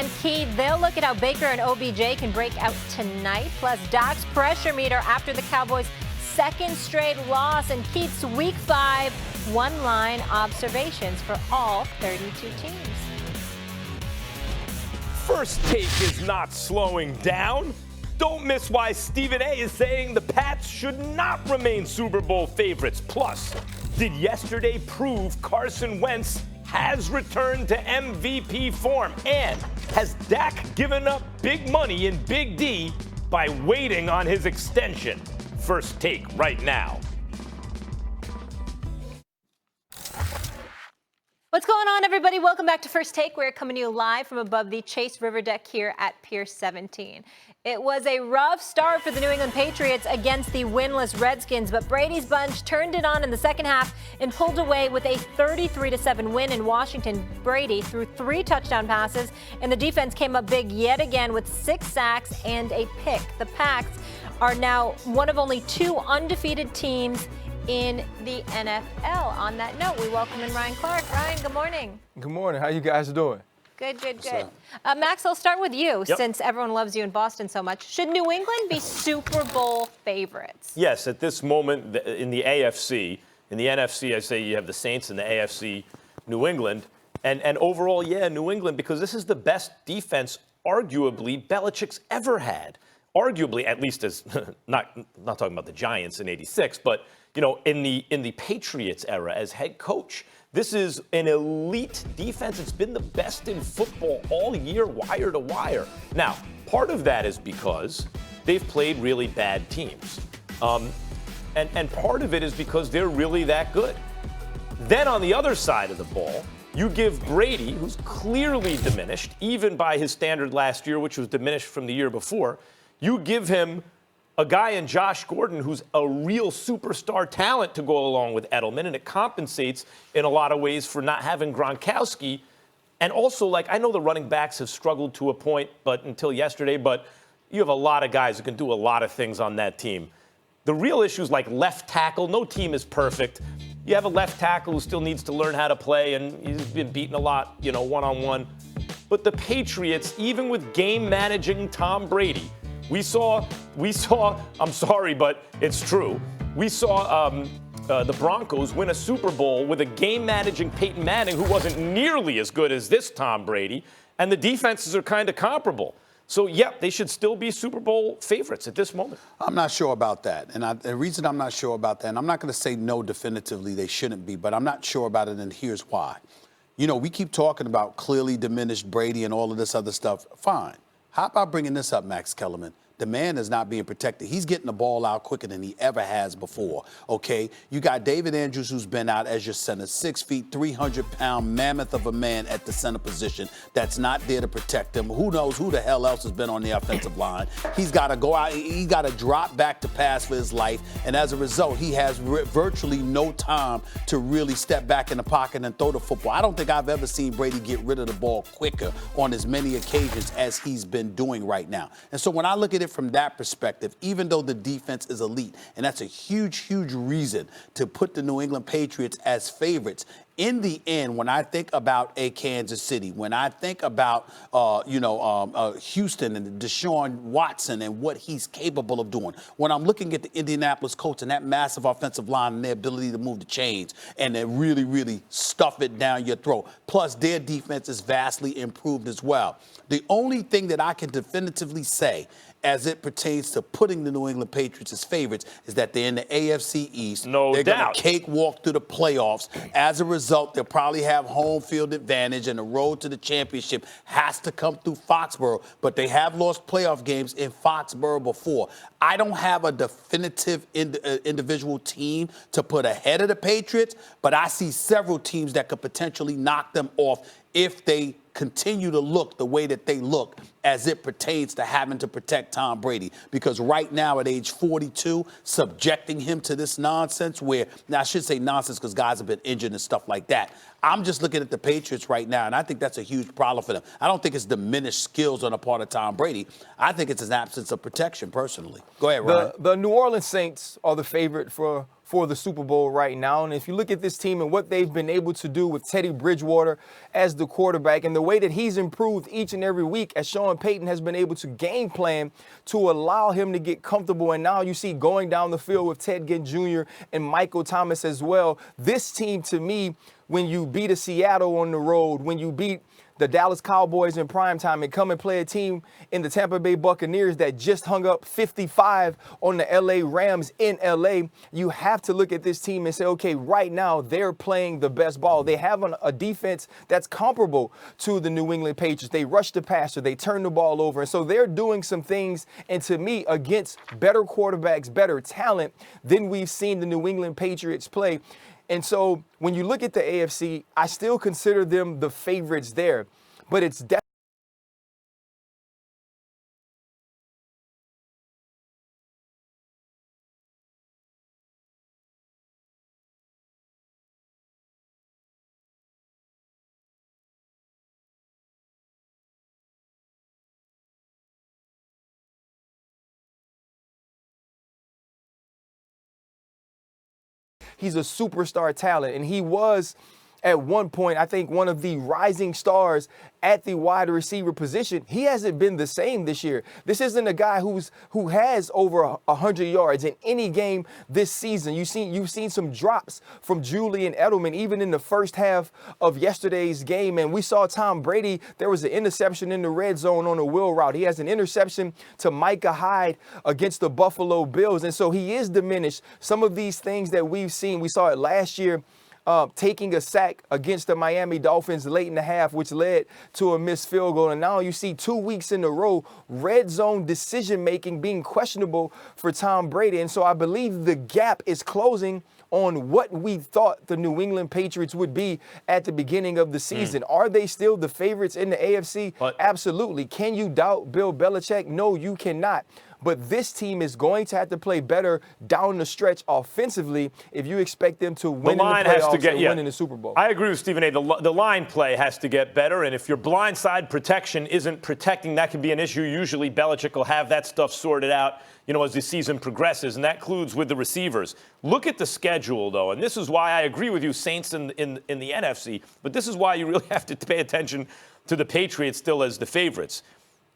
and Keith. They'll look at how Baker and OBJ can break out tonight. Plus, Doc's pressure meter after the Cowboys' second straight loss, and Keith's Week 5 one-line observations for all 32 teams. First Take is not slowing down. Don't miss why Stephen A. is saying the Pats should not remain Super Bowl favorites. Plus, did yesterday prove Carson Wentz has returned to MVP form? And has Dak given up big money in Big D by waiting on his extension? First Take right now. What's going on, everybody? Welcome back to First Take. We're coming to you live from above the Chase River deck here at Pier 17. It was a rough start for the New England Patriots against the winless Redskins, but Brady's bunch turned it on in the second half and pulled away with a 33-7 win in Washington. Brady threw 3 touchdown passes, and the defense came up big yet again with 6 sacks and a pick. The Pats are now one of only 2 undefeated teams in the NFL. On that note, we welcome in Ryan Clark. Ryan, good morning. Good morning. How you guys doing? Good. Max, I'll start with you since everyone loves you in Boston so much. Should New England be Super Bowl favorites? Yes, at this moment in the AFC. In the NFC, I say you have the Saints, and the AFC, New England. And overall, yeah, New England, because this is the best defense, arguably, Belichick's ever had. Arguably, at least as, not talking about the Giants in '86, but you know, in the Patriots era as head coach. This is an elite defense. It's been the best in football all year, wire to wire. Now, part of that is because they've played really bad teams. And part of it is because they're really that good. Then on the other side of the ball, you give Brady, who's clearly diminished, even by his standard last year, which was diminished from the year before, you give him a guy in Josh Gordon who's a real superstar talent to go along with Edelman, and it compensates in a lot of ways for not having Gronkowski. And also, like, I know the running backs have struggled to a point, but until yesterday, but you have a lot of guys who can do a lot of things on that team. The real issues like left tackle, no team is perfect. You have a left tackle who still needs to learn how to play, and he's been beaten a lot, you know, one-on-one. But the Patriots, even with game-managing Tom Brady, we saw, I'm sorry, but it's true. We saw the Broncos win a Super Bowl with a game-managing Peyton Manning who wasn't nearly as good as this Tom Brady, and the defenses are kind of comparable. So, yeah, they should still be Super Bowl favorites at this moment. I'm not sure about that. And the reason I'm not sure about that, and I'm not going to say no definitively they shouldn't be, but I'm not sure about it, and here's why. You know, we keep talking about clearly diminished Brady and all of this other stuff. Fine. How about bringing this up, Max Kellerman? The man is not being protected. He's getting the ball out quicker than he ever has before, okay? You got David Andrews, who's been out as your center, 6 feet, 300-pound mammoth of a man at the center position that's not there to protect him. Who knows who the hell else has been on the offensive line. He's got to go out. He's got to drop back to pass for his life, and as a result, he has virtually no time to really step back in the pocket and throw the football. I don't think I've ever seen Brady get rid of the ball quicker on as many occasions as he's been doing right now. And so when I look at it from that perspective, even though the defense is elite, and that's a huge reason to put the New England Patriots as favorites, in the end, when I think about a Kansas City, when I think about, Houston and Deshaun Watson and what he's capable of doing, when I'm looking at the Indianapolis Colts and that massive offensive line and their ability to move the chains and then really stuff it down your throat, plus their defense is vastly improved as well. The only thing that I can definitively say as it pertains to putting the New England Patriots as favorites is that they're in the AFC East. No doubt. They're going to cakewalk through the playoffs. As a result, they'll probably have home field advantage, and the road to the championship has to come through Foxborough. But they have lost playoff games in Foxborough before. I don't have a definitive individual team to put ahead of the Patriots, but I see several teams that could potentially knock them off if they continue to look the way that they look as it pertains to having to protect Tom Brady. Because right now at age 42, subjecting him to this nonsense where, now I should say nonsense because guys have been injured and stuff like that. I'm just looking at the Patriots right now, and I think that's a huge problem for them. I don't think it's diminished skills on the part of Tom Brady. I think it's an absence of protection, personally. Go ahead, Ryan. The New Orleans Saints are the favorite for for the Super Bowl right now. And if you look at this team and what they've been able to do with Teddy Bridgewater as the quarterback and the way that he's improved each and every week as Sean Payton has been able to game plan to allow him to get comfortable. And now you see going down the field with Ted Ginn Jr. and Michael Thomas as well. This team, to me, when you beat a Seattle on the road, when you beat the Dallas Cowboys in primetime and come and play a team in the Tampa Bay Buccaneers that just hung up 55 on the LA Rams in LA, you have to look at this team and say, okay, right now they're playing the best ball. They have a defense that's comparable to the New England Patriots. They rush the passer, they turn the ball over. And so they're doing some things, and to me, against better quarterbacks, better talent than we've seen the New England Patriots play. And so when you look at the AFC, I still consider them the favorites there, but it's definitely he's a superstar talent, and he was at one point, I think, one of the rising stars at the wide receiver position. He hasn't been the same this year. This isn't a guy who has over 100 yards in any game this season. You've seen some drops from Julian Edelman, even in the first half of yesterday's game. And we saw Tom Brady. There was an interception in the red zone on a wheel route. He has an interception to Micah Hyde against the Buffalo Bills. And so he is diminished. Some of these things that we've seen, we saw it last year, taking a sack against the Miami Dolphins late in the half, which led to a missed field goal. And now you see 2 weeks in a row, red zone decision-making being questionable for Tom Brady. And so I believe the gap is closing on what we thought the New England Patriots would be at the beginning of the season. Are they still the favorites in the AFC? Absolutely. Can you doubt Bill Belichick? No, you cannot. But this team is going to have to play better down the stretch offensively if you expect them to win in the playoffs and win in the Super Bowl. I agree with Stephen A. The line play has to get better, and if your blindside protection isn't protecting, that can be an issue. Usually Belichick will have that stuff sorted out, as the season progresses, and that includes with the receivers. Look at the schedule, though, and this is why I agree with you, Saints in the NFC, but this is why you really have to pay attention to the Patriots still as the favorites.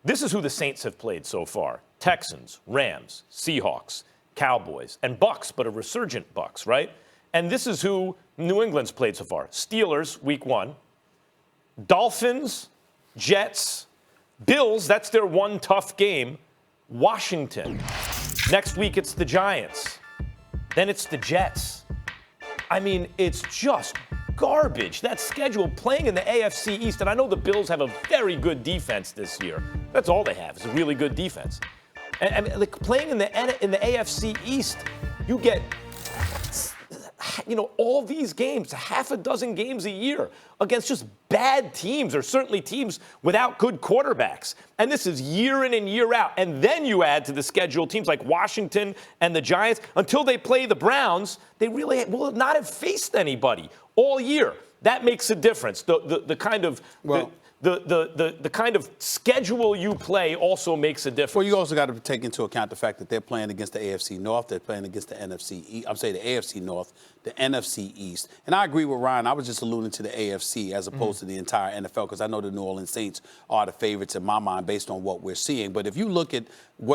This is who the Saints have played so far. Texans, Rams, Seahawks, Cowboys, and Bucks, but a resurgent Bucks, right? And this is who New England's played so far. Steelers, week 1. Dolphins, Jets, Bills, that's their one tough game. Washington. Next week, it's the Giants. Then it's the Jets. I mean, it's just garbage. That schedule playing in the AFC East, and I know the Bills have a very good defense this year. That's all they have is a really good defense. And like playing in the AFC East, you get all these games, half a dozen games a year against just bad teams, or certainly teams without good quarterbacks. And this is year in and year out. And then you add to the schedule teams like Washington and the Giants. Until they play the Browns, they really will not have faced anybody all year. That makes a difference. The kind of the kind of schedule you play also makes a difference. Well, you also got to take into account the fact that they're playing against the AFC North. They're playing against the NFC East. I'm saying the AFC North, the NFC East. And I agree with Ryan. I was just alluding to the AFC as opposed to the entire NFL, because I know the New Orleans Saints are the favorites in my mind based on what we're seeing. But if you look at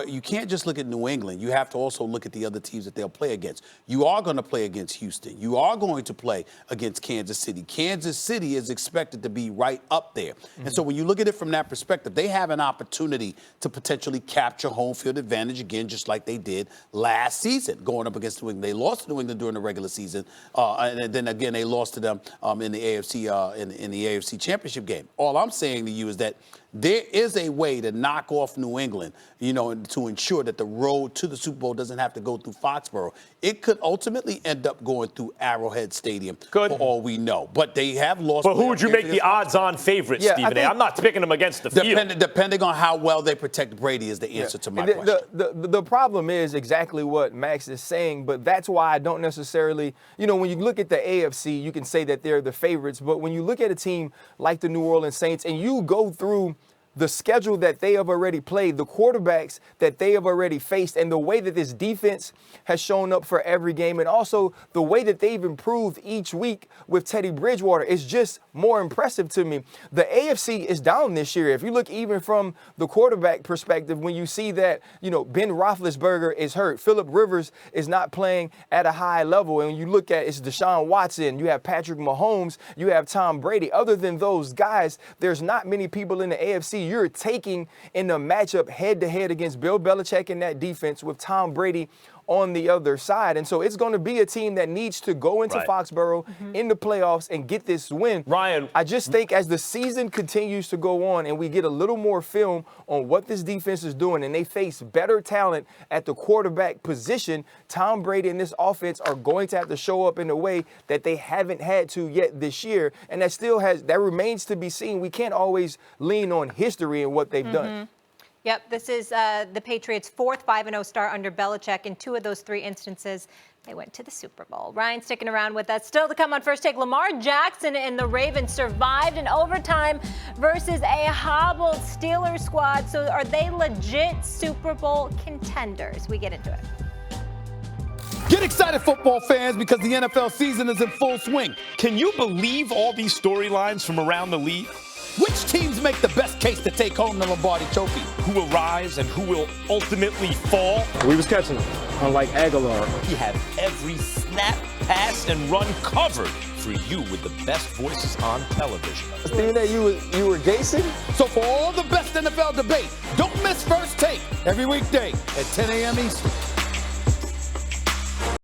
you can't just look at New England. You have to also look at the other teams that they'll play against. You are going to play against Houston. You are going to play against Kansas City. Kansas City is expected to be right up there. And so when you look at it from that perspective, they have an opportunity to potentially capture home field advantage again, just like they did last season, going up against New England. They lost to New England during the regular season, and then again they lost to them in the AFC in the AFC Championship game. All I'm saying to you is that there is a way to knock off New England, to ensure that the road to the Super Bowl doesn't have to go through Foxborough. It could ultimately end up going through Arrowhead Stadium, for all we know. But they have lost. But who would you make the odds-on favorite, Stephen A? I'm not picking them against the field. Depending on how well they protect Brady is the answer to my question. The problem is exactly what Max is saying, but that's why I don't necessarily, when you look at the AFC, you can say that they're the favorites. But when you look at a team like the New Orleans Saints and you go through the schedule that they have already played, the quarterbacks that they have already faced, and the way that this defense has shown up for every game, and also the way that they've improved each week with Teddy Bridgewater is just more impressive to me. The AFC is down this year. If you look even from the quarterback perspective, when you see that, Ben Roethlisberger is hurt, Phillip Rivers is not playing at a high level, and when you look at it's Deshaun Watson, you have Patrick Mahomes, you have Tom Brady. Other than those guys, there's not many people in the AFC you're taking in the matchup head-to-head against Bill Belichick in that defense with Tom Brady on the other side. And so it's going to be a team that needs to go into Foxborough in the playoffs and get this win. Ryan, I just think as the season continues to go on and we get a little more film on what this defense is doing and they face better talent at the quarterback position, Tom Brady and this offense are going to have to show up in a way that they haven't had to yet this year. And that remains to be seen. We can't always lean on history and what they've done. Yep, this is the Patriots' fourth 5-0 start under Belichick. In 2 of those 3 instances, they went to the Super Bowl. Ryan sticking around with us. Still to come on First Take, Lamar Jackson and the Ravens survived in overtime versus a hobbled Steelers squad. So are they legit Super Bowl contenders? We get into it. Get excited, football fans, because the NFL season is in full swing. can you believe all these storylines from around the league? Which teams make the best case to take home the Lombardi Trophy? Who will rise and who will ultimately fall? We was catching them, unlike Aguilar. We have every snap, pass, and run covered for you with the best voices on television. Thinking that you were Gason? So for all the best NFL debate, don't miss First Take every weekday at 10 a.m. Eastern.